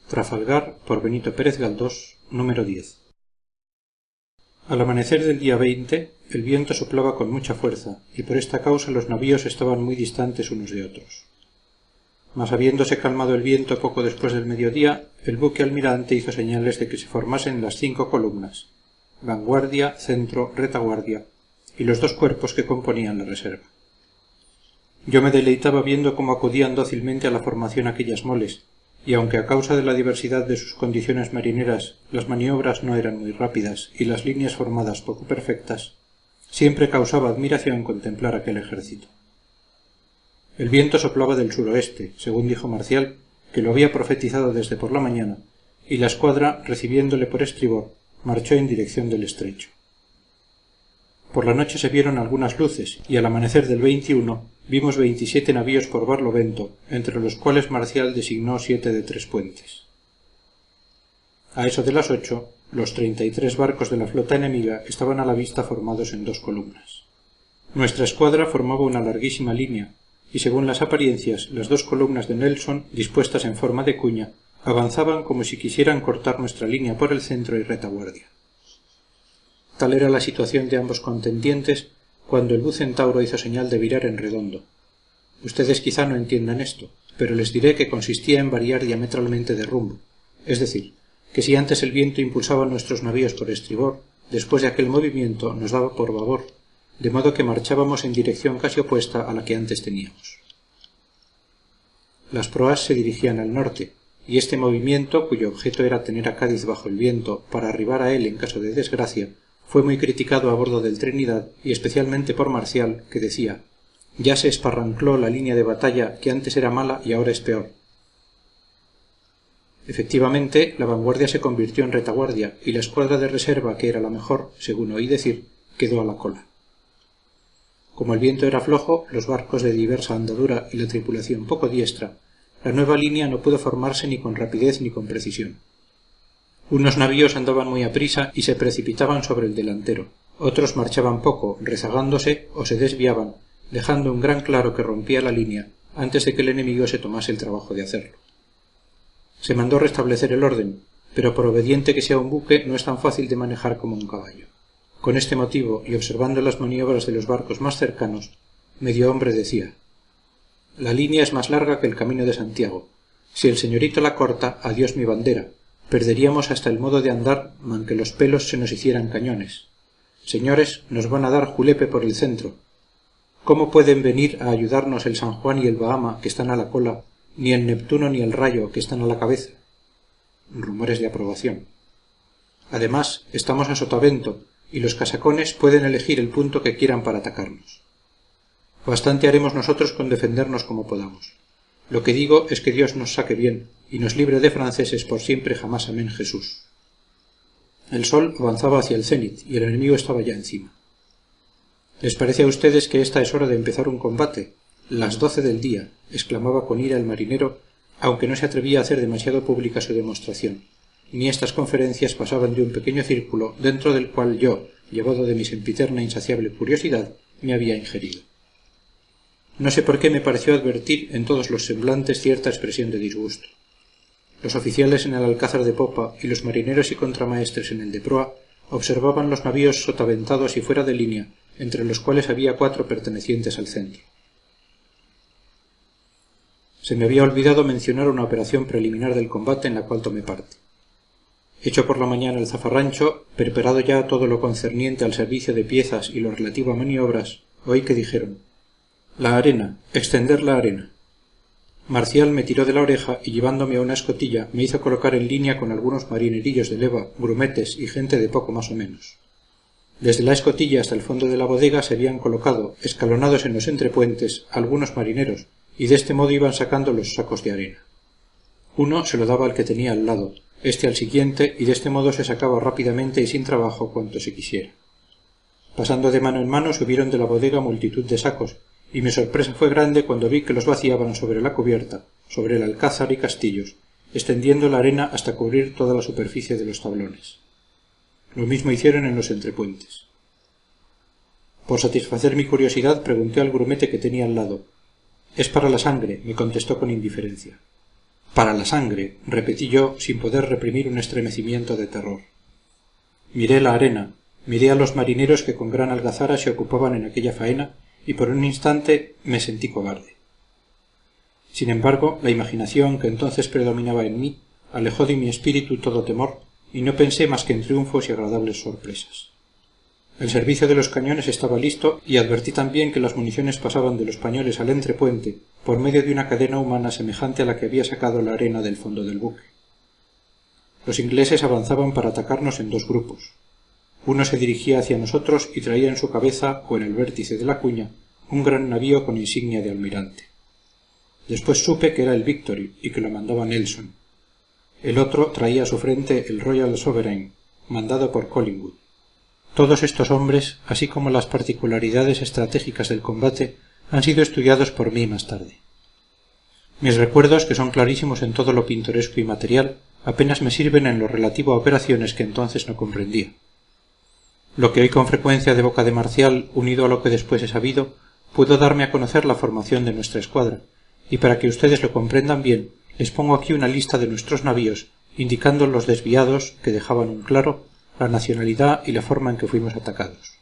Trafalgar, por Benito Pérez Galdós, número 10. Al amanecer del día 20, el viento soplaba con mucha fuerza, y por esta causa los navíos estaban muy distantes unos de otros. Mas habiéndose calmado el viento poco después del mediodía, el buque almirante hizo señales de que se formasen las 5 columnas, vanguardia, centro, retaguardia, y los 2 cuerpos que componían la reserva. Yo me deleitaba viendo cómo acudían dócilmente a la formación aquellas moles, y aunque a causa de la diversidad de sus condiciones marineras las maniobras no eran muy rápidas y las líneas formadas poco perfectas, siempre causaba admiración contemplar aquel ejército. El viento soplaba del suroeste, según dijo Marcial, que lo había profetizado desde por la mañana, y la escuadra, recibiéndole por estribor, marchó en dirección del estrecho. Por la noche se vieron algunas luces, y al amanecer del 21 vimos 27 navíos por Barlovento, entre los cuales Marcial designó 7 de 3 puentes. A eso de las 8, los 33 barcos de la flota enemiga estaban a la vista formados en 2 columnas. Nuestra escuadra formaba una larguísima línea, y según las apariencias, las 2 columnas de Nelson, dispuestas en forma de cuña, avanzaban como si quisieran cortar nuestra línea por el centro y retaguardia. Tal era la situación de ambos contendientes cuando el bucentauro hizo señal de virar en redondo. Ustedes quizá no entiendan esto, pero les diré que consistía en variar diametralmente de rumbo, es decir, que si antes el viento impulsaba nuestros navíos por estribor, después de aquel movimiento nos daba por babor, de modo que marchábamos en dirección casi opuesta a la que antes teníamos. Las proas se dirigían al norte, y este movimiento, cuyo objeto era tener a Cádiz bajo el viento para arribar a él en caso de desgracia, fue muy criticado a bordo del Trinidad y especialmente por Marcial, que decía: «Ya se esparrancló la línea de batalla, que antes era mala y ahora es peor». Efectivamente, la vanguardia se convirtió en retaguardia y la escuadra de reserva, que era la mejor, según oí decir, quedó a la cola. Como el viento era flojo, los barcos de diversa andadura y la tripulación poco diestra, la nueva línea no pudo formarse ni con rapidez ni con precisión. Unos navíos andaban muy aprisa y se precipitaban sobre el delantero, otros marchaban poco, rezagándose o se desviaban, dejando un gran claro que rompía la línea antes de que el enemigo se tomase el trabajo de hacerlo. Se mandó restablecer el orden, pero por obediente que sea un buque no es tan fácil de manejar como un caballo. Con este motivo, y observando las maniobras de los barcos más cercanos, medio hombre decía: «La línea es más larga que el camino de Santiago. Si el señorito la corta, adiós mi bandera. Perderíamos hasta el modo de andar, manque los pelos se nos hicieran cañones. Señores, nos van a dar julepe por el centro. ¿Cómo pueden venir a ayudarnos el San Juan y el Bahama, que están a la cola, ni el Neptuno ni el Rayo, que están a la cabeza?» Rumores de aprobación. «Además, estamos a sotavento, y los casacones pueden elegir el punto que quieran para atacarnos. Bastante haremos nosotros con defendernos como podamos. Lo que digo es que Dios nos saque bien, y nos libre de franceses por siempre jamás amén Jesús». El sol avanzaba hacia el cénit, y el enemigo estaba ya encima. «¿Les parece a ustedes que esta es hora de empezar un combate? Las 12 del día», exclamaba con ira el marinero, aunque no se atrevía a hacer demasiado pública su demostración, ni estas conferencias pasaban de un pequeño círculo dentro del cual yo, llevado de mi sempiterna e insaciable curiosidad, me había ingerido. No sé por qué me pareció advertir en todos los semblantes cierta expresión de disgusto. Los oficiales en el alcázar de popa y los marineros y contramaestres en el de proa observaban los navíos sotaventados y fuera de línea, entre los cuales había 4 pertenecientes al centro. Se me había olvidado mencionar una operación preliminar del combate en la cual tomé parte. Hecho por la mañana el zafarrancho, preparado ya todo lo concerniente al servicio de piezas y lo relativo a maniobras, oí que dijeron: «La arena, extender la arena». Marcial me tiró de la oreja y llevándome a una escotilla me hizo colocar en línea con algunos marinerillos de leva, grumetes y gente de poco más o menos. Desde la escotilla hasta el fondo de la bodega se habían colocado, escalonados en los entrepuentes, algunos marineros, y de este modo iban sacando los sacos de arena. Uno se lo daba al que tenía al lado, este al siguiente, y de este modo se sacaba rápidamente y sin trabajo cuanto se quisiera. Pasando de mano en mano subieron de la bodega multitud de sacos, y mi sorpresa fue grande cuando vi que los vaciaban sobre la cubierta, sobre el alcázar y castillos, extendiendo la arena hasta cubrir toda la superficie de los tablones. Lo mismo hicieron en los entrepuentes. Por satisfacer mi curiosidad pregunté al grumete que tenía al lado: es para la sangre, me contestó con indiferencia. Para la sangre, repetí yo, sin poder reprimir un estremecimiento de terror. Miré la arena, miré a los marineros que con gran algazara se ocupaban en aquella faena, y por un instante me sentí cobarde. Sin embargo, la imaginación que entonces predominaba en mí alejó de mi espíritu todo temor, y no pensé más que en triunfos y agradables sorpresas. El servicio de los cañones estaba listo, y advertí también que las municiones pasaban de los pañoles al entrepuente por medio de una cadena humana semejante a la que había sacado la arena del fondo del buque. Los ingleses avanzaban para atacarnos en dos grupos. Uno se dirigía hacia nosotros y traía en su cabeza, o en el vértice de la cuña, un gran navío con insignia de almirante. Después supe que era el Victory y que lo mandaba Nelson. El otro traía a su frente el Royal Sovereign, mandado por Collingwood. Todos estos hombres, así como las particularidades estratégicas del combate, han sido estudiados por mí más tarde. Mis recuerdos, que son clarísimos en todo lo pintoresco y material, apenas me sirven en lo relativo a operaciones que entonces no comprendía. Lo que hoy con frecuencia de boca de Marcial, unido a lo que después he sabido, pudo darme a conocer la formación de nuestra escuadra, y para que ustedes lo comprendan bien, les pongo aquí una lista de nuestros navíos, indicando los desviados, que dejaban un claro, la nacionalidad y la forma en que fuimos atacados.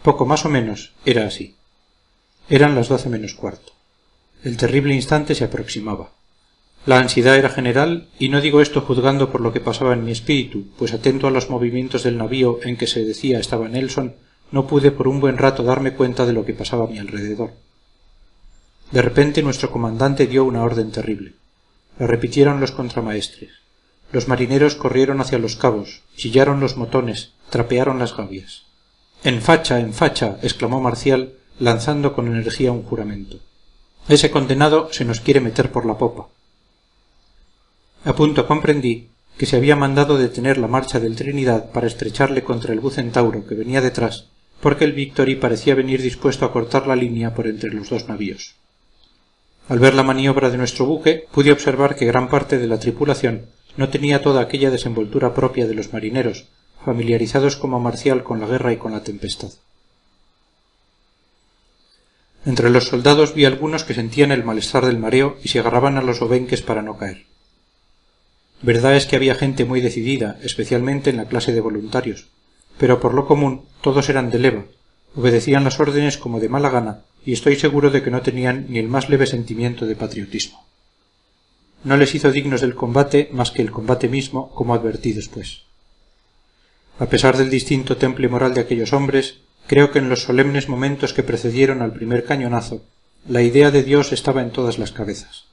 Poco más o menos era así. Eran las 12 menos cuarto. El terrible instante se aproximaba. La ansiedad era general, y no digo esto juzgando por lo que pasaba en mi espíritu, pues atento a los movimientos del navío en que se decía estaba Nelson, no pude por un buen rato darme cuenta de lo que pasaba a mi alrededor. De repente nuestro comandante dio una orden terrible. La repitieron los contramaestres. Los marineros corrieron hacia los cabos, chillaron los motones, trapearon las gavias. ¡En facha, en facha!, exclamó Marcial, lanzando con energía un juramento. Ese condenado se nos quiere meter por la popa. A punto comprendí que se había mandado detener la marcha del Trinidad para estrecharle contra el Bucentauro que venía detrás, porque el Victory parecía venir dispuesto a cortar la línea por entre los dos navíos. Al ver la maniobra de nuestro buque, pude observar que gran parte de la tripulación no tenía toda aquella desenvoltura propia de los marineros, familiarizados como Marcial con la guerra y con la tempestad. Entre los soldados vi algunos que sentían el malestar del mareo y se agarraban a los obenques para no caer. Verdad es que había gente muy decidida, especialmente en la clase de voluntarios, pero por lo común todos eran de leva, obedecían las órdenes como de mala gana, y estoy seguro de que no tenían ni el más leve sentimiento de patriotismo. No les hizo dignos del combate más que el combate mismo, como advertí después. A pesar del distinto temple moral de aquellos hombres, creo que en los solemnes momentos que precedieron al primer cañonazo, la idea de Dios estaba en todas las cabezas.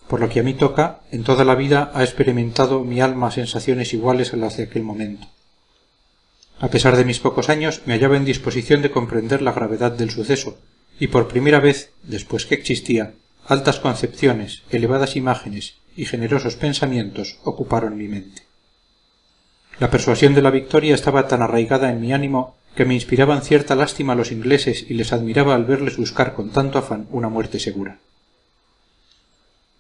Por lo que a mí toca, en toda la vida ha experimentado mi alma sensaciones iguales a las de aquel momento. A pesar de mis pocos años, me hallaba en disposición de comprender la gravedad del suceso, y por primera vez, después que existía, altas concepciones, elevadas imágenes y generosos pensamientos ocuparon mi mente. La persuasión de la victoria estaba tan arraigada en mi ánimo que me inspiraban cierta lástima a los ingleses y les admiraba al verles buscar con tanto afán una muerte segura.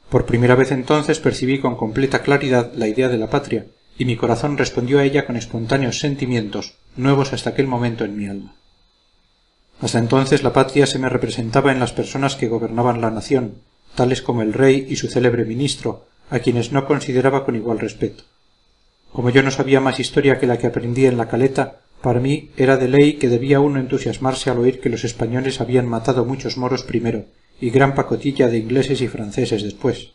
Por primera vez entonces percibí con completa claridad la idea de la patria, y mi corazón respondió a ella con espontáneos sentimientos, nuevos hasta aquel momento en mi alma. Hasta entonces la patria se me representaba en las personas que gobernaban la nación, tales como el rey y su célebre ministro, a quienes no consideraba con igual respeto. Como yo no sabía más historia que la que aprendí en la caleta, para mí era de ley que debía uno entusiasmarse al oír que los españoles habían matado muchos moros primero y gran pacotilla de ingleses y franceses después.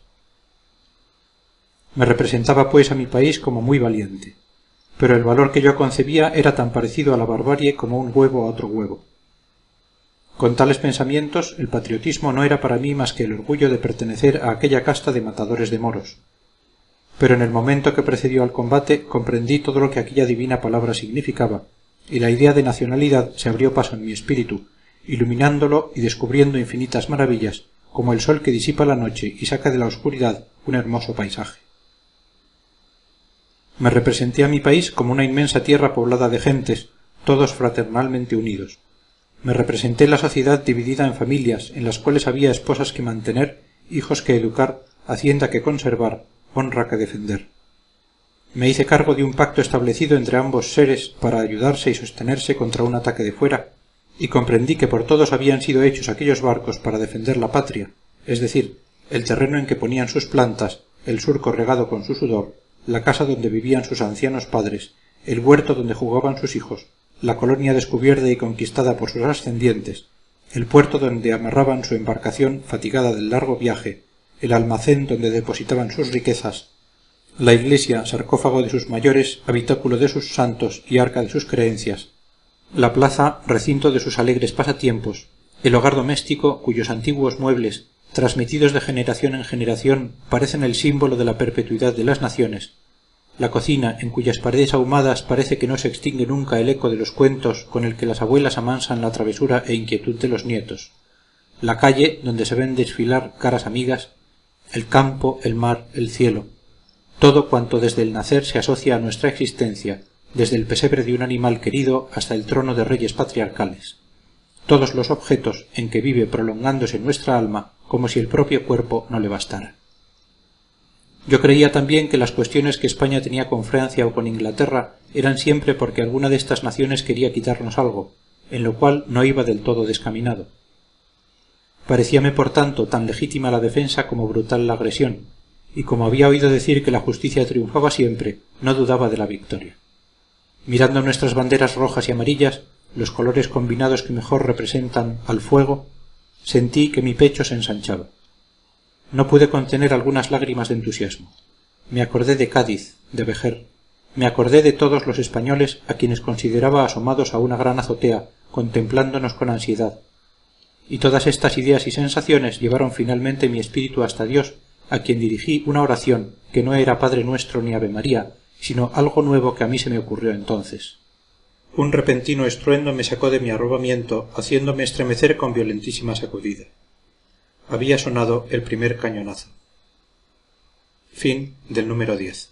Me representaba pues a mi país como muy valiente, pero el valor que yo concebía era tan parecido a la barbarie como un huevo a otro huevo. Con tales pensamientos, el patriotismo no era para mí más que el orgullo de pertenecer a aquella casta de matadores de moros. Pero en el momento que precedió al combate comprendí todo lo que aquella divina palabra significaba, y la idea de nacionalidad se abrió paso en mi espíritu, iluminándolo y descubriendo infinitas maravillas, como el sol que disipa la noche y saca de la oscuridad un hermoso paisaje. Me representé a mi país como una inmensa tierra poblada de gentes, todos fraternalmente unidos. Me representé la sociedad dividida en familias, en las cuales había esposas que mantener, hijos que educar, hacienda que conservar, honra que defender. Me hice cargo de un pacto establecido entre ambos seres para ayudarse y sostenerse contra un ataque de fuera, y comprendí que por todos habían sido hechos aquellos barcos para defender la patria, es decir, el terreno en que ponían sus plantas, el surco regado con su sudor, la casa donde vivían sus ancianos padres, el huerto donde jugaban sus hijos, la colonia descubierta y conquistada por sus ascendientes, el puerto donde amarraban su embarcación fatigada del largo viaje, el almacén donde depositaban sus riquezas, la iglesia, sarcófago de sus mayores, habitáculo de sus santos y arca de sus creencias, la plaza, recinto de sus alegres pasatiempos, el hogar doméstico cuyos antiguos muebles, transmitidos de generación en generación, parecen el símbolo de la perpetuidad de las naciones, la cocina, en cuyas paredes ahumadas parece que no se extingue nunca el eco de los cuentos con el que las abuelas amansan la travesura e inquietud de los nietos, la calle, donde se ven desfilar caras amigas, el campo, el mar, el cielo, todo cuanto desde el nacer se asocia a nuestra existencia, desde el pesebre de un animal querido hasta el trono de reyes patriarcales, todos los objetos en que vive prolongándose nuestra alma como si el propio cuerpo no le bastara. Yo creía también que las cuestiones que España tenía con Francia o con Inglaterra eran siempre porque alguna de estas naciones quería quitarnos algo, en lo cual no iba del todo descaminado. Parecíame por tanto tan legítima la defensa como brutal la agresión, y como había oído decir que la justicia triunfaba siempre, no dudaba de la victoria. Mirando nuestras banderas rojas y amarillas, los colores combinados que mejor representan al fuego, sentí que mi pecho se ensanchaba. No pude contener algunas lágrimas de entusiasmo. Me acordé de Cádiz, de Vejer. Me acordé de todos los españoles a quienes consideraba asomados a una gran azotea, contemplándonos con ansiedad. Y todas estas ideas y sensaciones llevaron finalmente mi espíritu hasta Dios, a quien dirigí una oración que no era Padre Nuestro ni Ave María, sino algo nuevo que a mí se me ocurrió entonces. Un repentino estruendo me sacó de mi arrobamiento, haciéndome estremecer con violentísima sacudida. Había sonado el primer cañonazo. Fin del número 10.